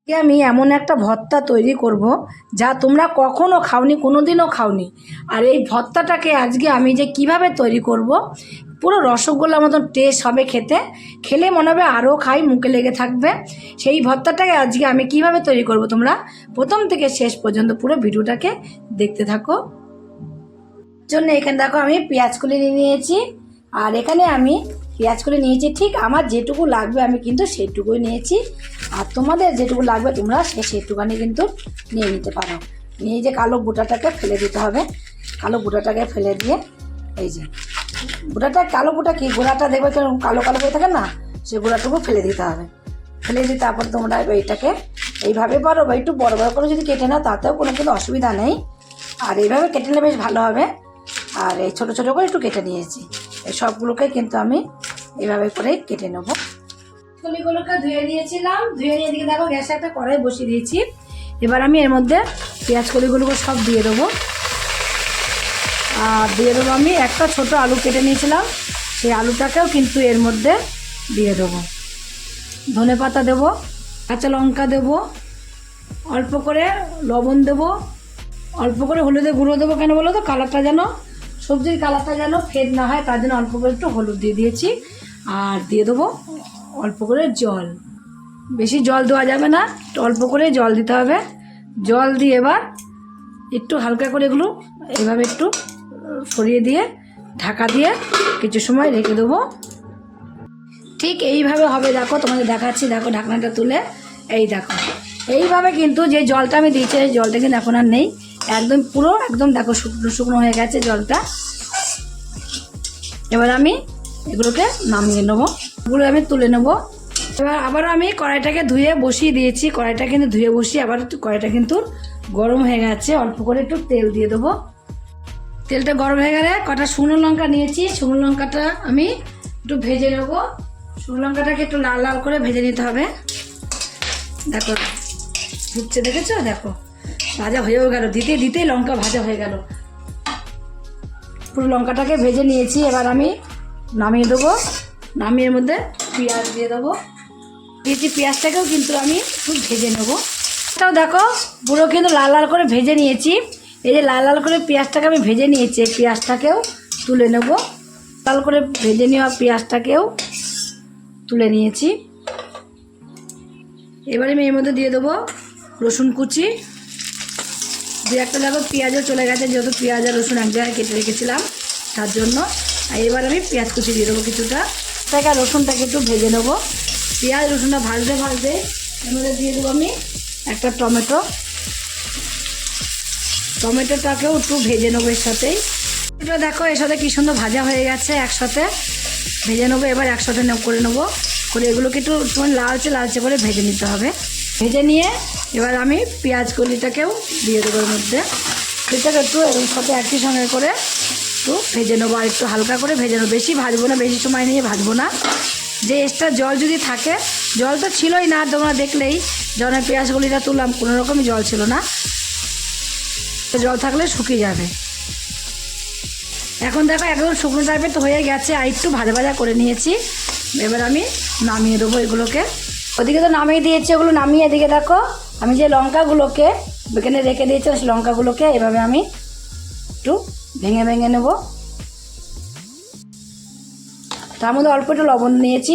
আমি এমন একটা ভর্তা তৈরি করব যা তোমরা কখনো খাওনি, কোনোদিনও খাওনি। আর এই ভর্তাটাকে আজকে আমি যে কিভাবে তৈরি করব, পুরো রসগোল্লার মতন টেস্ট হবে খেতে। খেলে মনে হবে আরও খাই, মুখে লেগে থাকবে। সেই ভর্তাটাকে আজকে আমি কিভাবে তৈরি করব, তোমরা প্রথম থেকে শেষ পর্যন্ত পুরো ভিডিওটাকে দেখতে থাকো। জন্য এখানে দেখো আমি পেঁয়াজ কুলি নিয়েছি, আর এখানে আমি পেঁয়াজ কুলি নিয়েছি। ঠিক আমার যেটুকু লাগবে আমি কিন্তু সেটুকুই নিয়েছি, আর তোমাদের যেটুকু লাগবে তোমরা সেটুকানি কিন্তু নিয়ে নিতে পারো। নিয়ে যে কালো বুটাটাকে ফেলে দিতে হবে। কালো বুটাটাকে ফেলে দিয়ে এই যে বুটাটা, কালো বুটা কি গোড়াটা দেখবে কালো কালো হয়ে থাকে না, সে গোড়াটুকু ফেলে দিতে হবে। ফেলে দিয়ে তারপর তোমরা এইটাকে এইভাবে পারো বা একটু বড় বড় করে যদি কেটে নাও তাতেও কোনো কিন্তু অসুবিধা নেই। আর এইভাবে কেটে নিলে বেশ ভালো হবে। আর এই ছোটো ছোটো করে একটু কেটে নিয়েছি। এই সবগুলোকে কিন্তু আমি এইভাবে করে কেটে নেব। কলিগুলোকে ধুয়ে নিয়েছিলাম, ধুয়ে নিয়ে দিকে দেখো গ্যাসে একটা কড়াই বসিয়ে দিয়েছি। এবার আমি এর মধ্যে পেঁয়াজ কলিগুলোকে সব দিয়ে দেবো। আর দিয়ে দেবো আমি একটা ছোট আলু কেটে নিয়েছিলাম, সেই আলুটাকেও কিন্তু এর মধ্যে দিয়ে দেবো। ধনে পাতা দেবো, কাঁচা লঙ্কা দেবো, অল্প করে লবণ দেবো, অল্প করে হলুদের গুঁড়ো দেবো। কেন বলো তো, কালারটা যেন, সবজির কালারটা যেন ফেড না হয়, তার জন্য অল্প করে একটু হলুদ দিয়ে দিয়েছি। আর দিয়ে দেবো অল্প করে জল। বেশি জল দেওয়া যাবে না, একটু অল্প করে জল দিতে হবে। জল দিয়ে এবার একটু হালকা করে এগুলো এইভাবে একটু সরিয়ে দিয়ে ঢাকা দিয়ে কিছু সময় রেখে দেবো। ঠিক এইভাবে হবে, দেখো তোমাদের দেখাচ্ছি। দেখো ঢাকনাটা তুলে এই দেখো এইভাবে কিন্তু যে জলটা আমি দিয়েছি, এই জলটা কিন্তু এখন আর নেই, একদম পুরো একদম দেখো শুকনো শুকনো হয়ে গেছে জলটা। এবার আমি এগুলোকে নামিয়ে নেবো, এগুলো আমি তুলে নেবো। এবার আবার আমি কড়াইটাকে ধুয়ে বসিয়ে দিয়েছি। কড়াইটা কিন্তু ধুয়ে বসিয়ে আবার একটু কড়াইটা কিন্তু গরম হয়ে গেছে। অল্প করে একটু তেল দিয়ে দেবো। তেলটা গরম হয়ে গেলে কটা শুকনো লঙ্কা নিয়েছি, শুকনো লঙ্কাটা আমি একটু ভেজে নেবো। শুকনো লঙ্কাটাকে একটু লাল লাল করে ভেজে নিতে হবে। দেখো ফুটছে, দেখেছো? দেখো ভাজা হয়েও গেল, দিতে দিতেই লঙ্কা ভাজা হয়ে গেল। পুরো লঙ্কাটাকে ভেজে নিয়েছি। এবার আমি নামিয়ে দেবো। নামিয়ে মধ্যে পেঁয়াজ দিয়ে দেবো। দিয়েছি পেঁয়াজটাকেও কিন্তু আমি একটু ভেজে নেবো। এটাও দেখো পুরো কিন্তু লাল লাল করে ভেজে নিয়েছি। এই যে লাল লাল করে পেঁয়াজটাকে আমি ভেজে নিয়েছি, পেঁয়াজটাকেও তুলে নেব। লাল করে ভেজে নেওয়া পেঁয়াজটাকেও তুলে নিয়েছি। এবারে আমি এর মধ্যে দিয়ে দেবো রসুন কুচি। দু একটা দেখো পেঁয়াজও চলে গেছে, যেহেতু পেঁয়াজ আর রসুন এক জায়গায় কেটে রেখেছিলাম তার জন্য। আর এবার আমি পেঁয়াজ কুচি দিয়ে দেবো কিছুটা। তাকে রসুনটাকে একটু ভেজে নেবো। পেঁয়াজ রসুনটা ভাজতে ভাজতে এর মধ্যে দিয়ে দেবো আমি একটা টমেটো। টমেটোটাকেও একটু ভেজে নেবো এর সাথেই। এটা দেখো এর সাথে কী সুন্দর ভাজা হয়ে গেছে, একসাথে ভেজে নেবো। এবার একসাথে করে নেবো, করে এগুলোকে একটু লালচে লালচে করে ভেজে নিতে হবে। ভেজে নিয়ে এবার আমি পেঁয়াজ কলিটাকেও দিয়ে দেবো এর মধ্যে। সেটাকে একটু এর সাথে একই সঙ্গে করে একটু ভেজে নেবো, আর একটু হালকা করে ভেজে নেবো। বেশি ভাজবো না, বেশি সময় নিয়ে ভাজবো না। যে এক্সট্রা জল যদি থাকে, জল তো ছিলই না, তোমরা দেখলেই যখন পেঁয়াজগুলিটা তুললাম কোনো রকমই জল ছিল না। জল থাকলে শুকিয়ে যাবে। এখন দেখো একদম শুকনো টাইপের তো হয়ে গেছে, আর একটু ভাজা ভাজা করে নিয়েছি। এবার আমি নামিয়ে দেবো এগুলোকে। ওদিকে তো নামিয়ে দিয়েছি, ওগুলো নামিয়ে এদিকে দেখো আমি যে লঙ্কাগুলোকে এখানে রেখে দিয়েছি, সেই লঙ্কাগুলোকে এভাবে আমি একটু ভেঙে ভেঙে নেব। তার মধ্যে অল্প একটু লবণ নিয়েছি।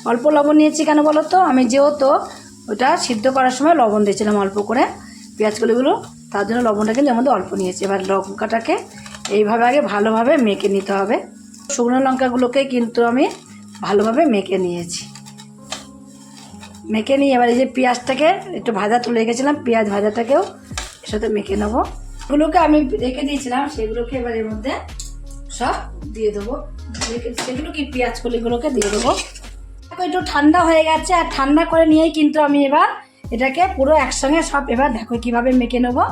অল্প লবণ নিয়েছি কেন বলো তো, আমি যেহেতু ওটা সিদ্ধ করার সময় লবণ দিয়েছিলাম অল্প করে পেঁয়াজগুলো, তার জন্য লবণটা কিন্তু এর মধ্যে অল্প নিয়েছি। এবার লঙ্কাটাকে এইভাবে আগে ভালোভাবে মেখে নিতে হবে। শুকনো লঙ্কাগুলোকে কিন্তু আমি ভালোভাবে মেখে নিয়েছি। মেখে নিয়ে এবার এই যে পেঁয়াজটাকে একটু ভাজা তুলে রেখেছিলাম, পেঁয়াজ ভাজাটাকেও এর সাথে মেখে নেবো। এগুলোকে আমি রেখে দিয়েছিলাম, সেগুলোকে এবার এর মধ্যে সব দিয়ে দেবো। সেগুলো কি পেঁয়াজ কলিগুলোকে দিয়ে দেবো। একটু ঠান্ডা হয়ে গেছে, আর ঠান্ডা করে নিয়েই কিন্তু আমি এবার এটাকে পুরো একসঙ্গে সব এবার দেখো কীভাবে মেখে নেবো।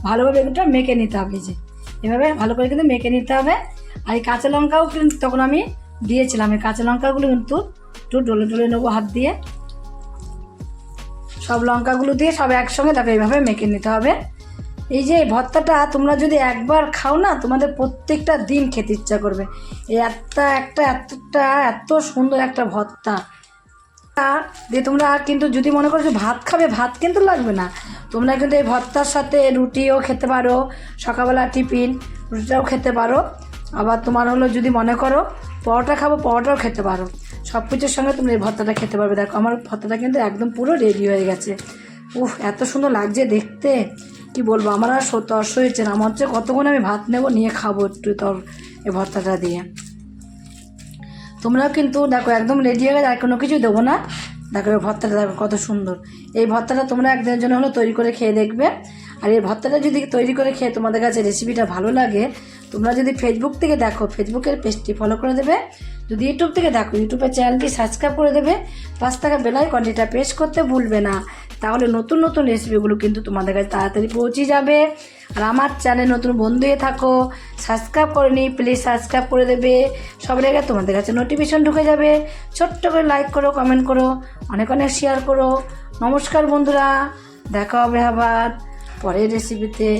ভালোভাবে এগুলো মেখে নিতে হবে, যে এভাবে ভালো করে কিন্তু মেখে নিতে হবে। আর এই কাঁচা লঙ্কাও কিন্তু তখন আমি দিয়েছিলাম, এই কাঁচা লঙ্কাগুলো কিন্তু একটু ডলে ডলে নেবো হাত দিয়ে। সব লঙ্কাগুলো দিয়ে সব একসঙ্গে দেখো এইভাবে মেখে নিতে হবে। এই যে ভর্তাটা তোমরা যদি একবার খাও না, তোমাদের প্রত্যেকটা দিন খেতে ইচ্ছা করবে। এই এত সুন্দর একটা ভর্তা। দিয়ে তোমরা কিন্তু যদি মনে করো যে ভাত খাবে, ভাত কিন্তু লাগবে না, তোমরা কিন্তু এই ভর্তার সাথে রুটিও খেতে পারো, সকালবেলা টিফিন রুটিটাও খেতে পারো, আবার তোমার হলো যদি মনে করো পরোটা খাবো, পরোটাও খেতে পারো, সব কিছুর সঙ্গে তোমরা এই ভর্তাটা খেতে পারবে। দেখো আমার ভর্তাটা কিন্তু একদম পুরো রেডি হয়ে গেছে। এত সুন্দর লাগছে দেখতে, কি বলবো, আমার আর তর্স হয়েছে না, আমার হচ্ছে কতক্ষণ আমি ভাত নেবো, নিয়ে খাবো একটু এই ভর্তাটা দিয়ে। তোমরাও কিন্তু দেখো একদম রেডি হয়ে গেছে, আর কোনো কিছু দেবো না। দেখো এই ভর্তাটা দেখো কত সুন্দর। এই ভর্তাটা তোমরা একদিনের জন্য হলো তৈরি করে খেয়ে দেখবে। আর এই ভর্তাটা যদি তৈরি করে খেয়ে তোমাদের কাছে রেসিপিটা ভালো লাগে, তোমরা যদি ফেসবুক থেকে দেখো, ফেসবুকের পেজটি ফলো করে দেবে। যদি ইউটিউব থেকে দেখো, ইউটিউবের চ্যানেলটি সাবস্ক্রাইব করে দেবে। পাশ থাকা বেল আইকনটা প্রেস করতে ভুলবে না, তাহলে নতুন নতুন রেসিপিগুলো কিন্তু তোমাদের কাছে তাড়াতাড়ি পৌঁছে যাবে। আর আমার চ্যানেল নতুন বন্ধু হয়ে থাকো, সাবস্ক্রাইব করেনি, প্লিজ সাবস্ক্রাইব করে দেবে, সবার আগে তোমাদের কাছে নোটিফিকেশন ঢুকে যাবে। ছোট্ট করে লাইক করো, কমেন্ট করো, অনেক অনেক শেয়ার করো। নমস্কার বন্ধুরা, দেখা হবে আবার পরের রেসিপিতে।